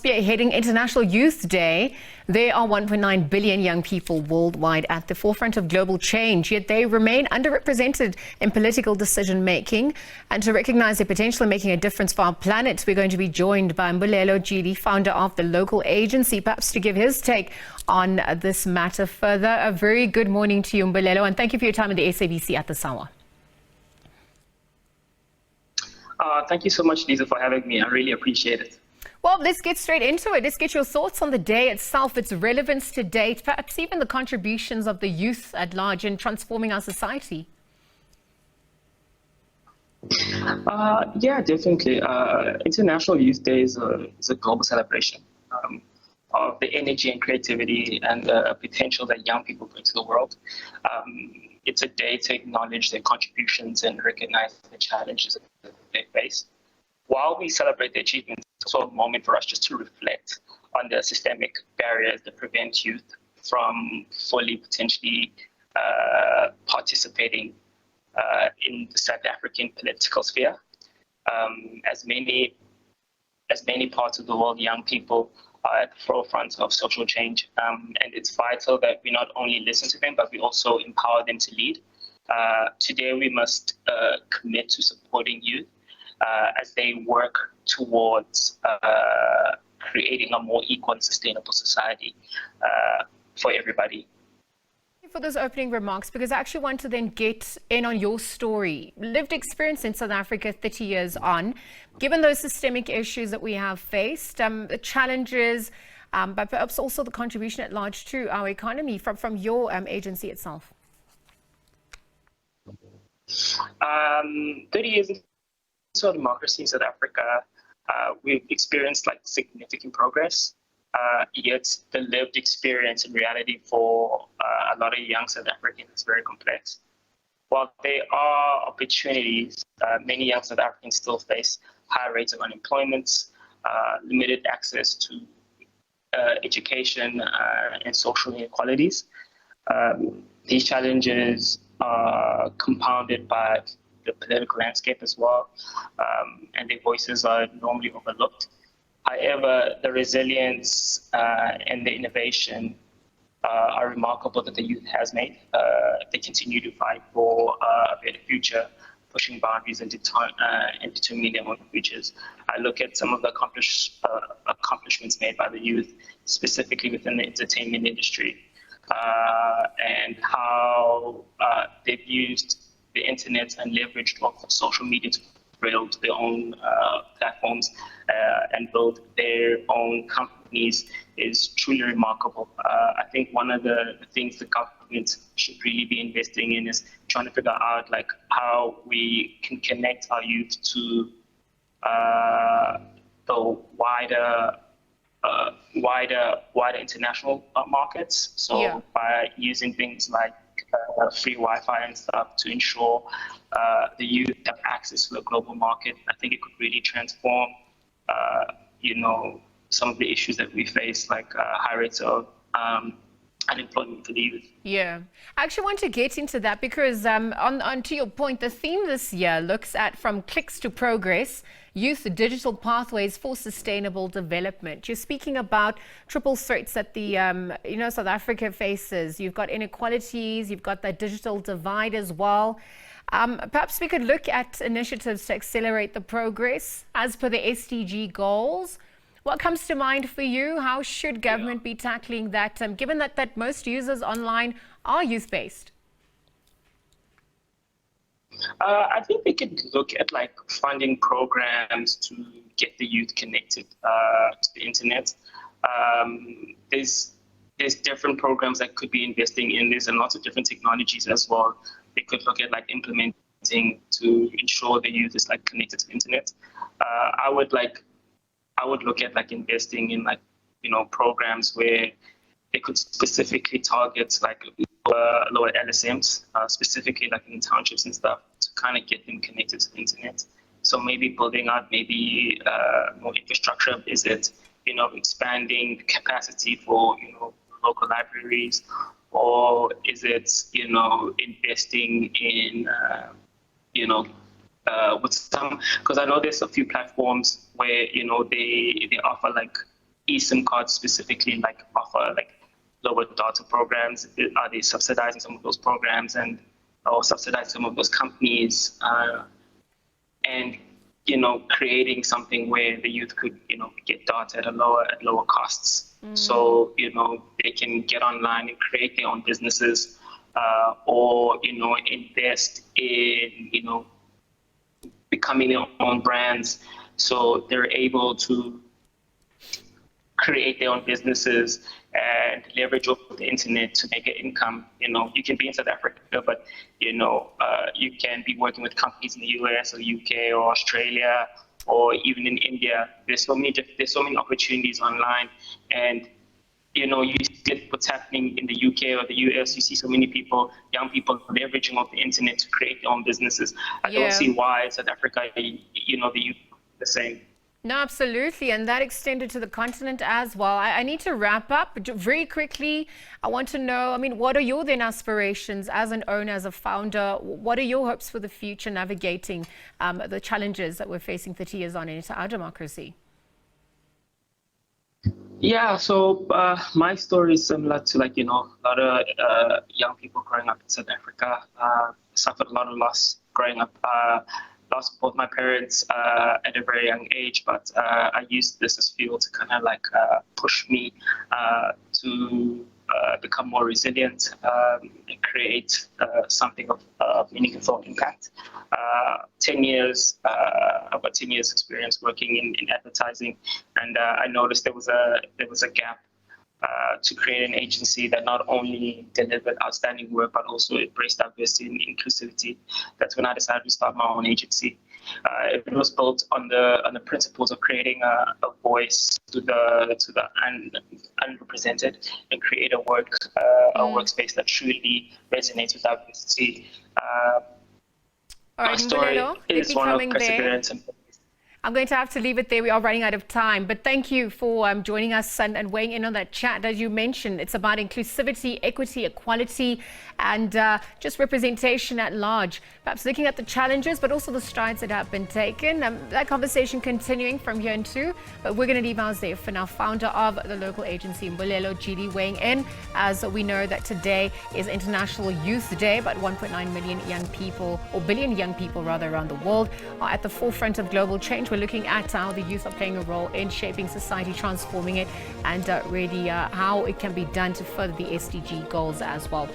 Spearheading International Youth Day. There are 1.9 billion young people worldwide at the forefront of global change, yet they remain underrepresented in political decision-making. And to recognize their potential in making a difference for our planet, we're going to be joined by Mbulelo Jili, founder of the local agency, perhaps to give his take on this matter further. A very good morning to you, Mbulelo, and thank you for your time in the SABC at this hour. Thank you so much, Lisa, for having me. I really appreciate it. Well, let's get straight into it. Let's get your thoughts on the day itself, its relevance to date, perhaps even the contributions of the youth at large in transforming our society. Yeah, definitely. International Youth Day is a global celebration of the energy and creativity and the potential that young people bring to the world. It's a day to acknowledge their contributions and recognize the challenges that they face. While we celebrate their achievements, it's also a moment for us just to reflect on the systemic barriers that prevent youth from fully potentially participating in the South African political sphere. As many parts of the world, young people are at the forefront of social change, and it's vital that we not only listen to them, but we also empower them to lead. Today, we must commit to supporting youth as they work towards creating a more equal and sustainable society for everybody. For those opening remarks, because I actually want to then get in on your story. Lived experience in South Africa 30 years on. Given those systemic issues that we have faced, the challenges, but perhaps also the contribution at large to our economy from your agency itself. 30 years into democracy in South Africa, we've experienced like significant progress. Yet the lived experience in reality for a lot of young South Africans is very complex. While there are opportunities, many young South Africans still face high rates of unemployment, limited access to education, and social inequalities. These challenges are compounded by the political landscape as well, and their voices are normally overlooked. However, the resilience and the innovation are remarkable that the youth has made. They continue to fight for a better future, pushing boundaries and determining their own futures. I look at some of the accomplishments made by the youth, specifically within the entertainment industry, and how they've used the internet and leveraged off of social media to build their own platforms and build their own companies is truly remarkable. I think one of the things the government should really be investing in is trying to figure out like how we can connect our youth to the wider international markets. So by using things like free Wi-Fi and stuff to ensure the youth have access to the global market, I think it could really transform, some of the issues that we face, like high rates of unemployment for the youth. Yeah, I actually want to get into that because on to your point, the theme this year looks at from clicks to progress, youth digital pathways for sustainable development. You're speaking about triple threats that the South Africa faces. You've got inequalities, you've got that digital divide as well. Perhaps we could look at initiatives to accelerate the progress as per the SDG goals. What comes to mind for you? How should government be tackling that, given that most users online are youth-based? I think we could look at like funding programs to get the youth connected to the internet. There's different programs that could be investing in this and lots of different technologies as well. They could look at like implementing to ensure the youth is like connected to the internet. I would look at like investing in like, programs where they could specifically target like lower LSMs, specifically like in townships and stuff, to kind of get them connected to the internet. So maybe building out more infrastructure. Is it, expanding capacity for, local libraries, or is it, investing in, with some, because I know there's a few platforms where they offer like eSIM cards specifically like offer like lower data programs? Are they subsidizing some of those programs and or subsidizing some of those companies? And creating something where the youth could get data at lower costs. So they can get online and create their own businesses, or invest in becoming their own brands, so they're able to create their own businesses and leverage off the internet to make an income. You can be in South Africa, but you can be working with companies in the US or UK or Australia or even in India. There's so many opportunities online, and you see what's happening in the UK or the US. You see so many young people leveraging off the internet to create their own businesses. I don't see why South Africa, the youth the same. No, absolutely. And that extended to the continent as well. I need to wrap up very quickly. I want to know, what are your then aspirations as an owner, as a founder? What are your hopes for the future navigating the challenges that we're facing 30 years on into our democracy? Yeah, so my story is similar to a lot of young people growing up in South Africa. Suffered a lot of loss growing up. Lost both my parents at a very young age, but I used this as fuel to kind of push me to become more resilient and create something of meaningful impact. 10 years, I've got 10 years experience working in advertising, and I noticed there was a gap to create an agency that not only delivered outstanding work, but also embraced diversity and inclusivity. That's when I decided to start my own agency. It was built on the principles of creating a voice to the underrepresented and create a workspace that truly resonates with diversity. All right, my story Mbulelo, is one of perseverance and I'm going to have to leave it there. We are running out of time. But thank you for joining us and weighing in on that chat. As you mentioned, it's about inclusivity, equity, equality, and just representation at large. Perhaps looking at the challenges, but also the strides that have been taken. That conversation continuing from here and too. But we're going to leave ours there for now. Founder of the local agency, Mbulelo Jili, weighing in, as we know that today is International Youth Day. About 1.9 million young people, or billion young people rather, around the world are at the forefront of global change. We're looking at how the youth are playing a role in shaping society, transforming it, and really how it can be done to further the SDG goals as well.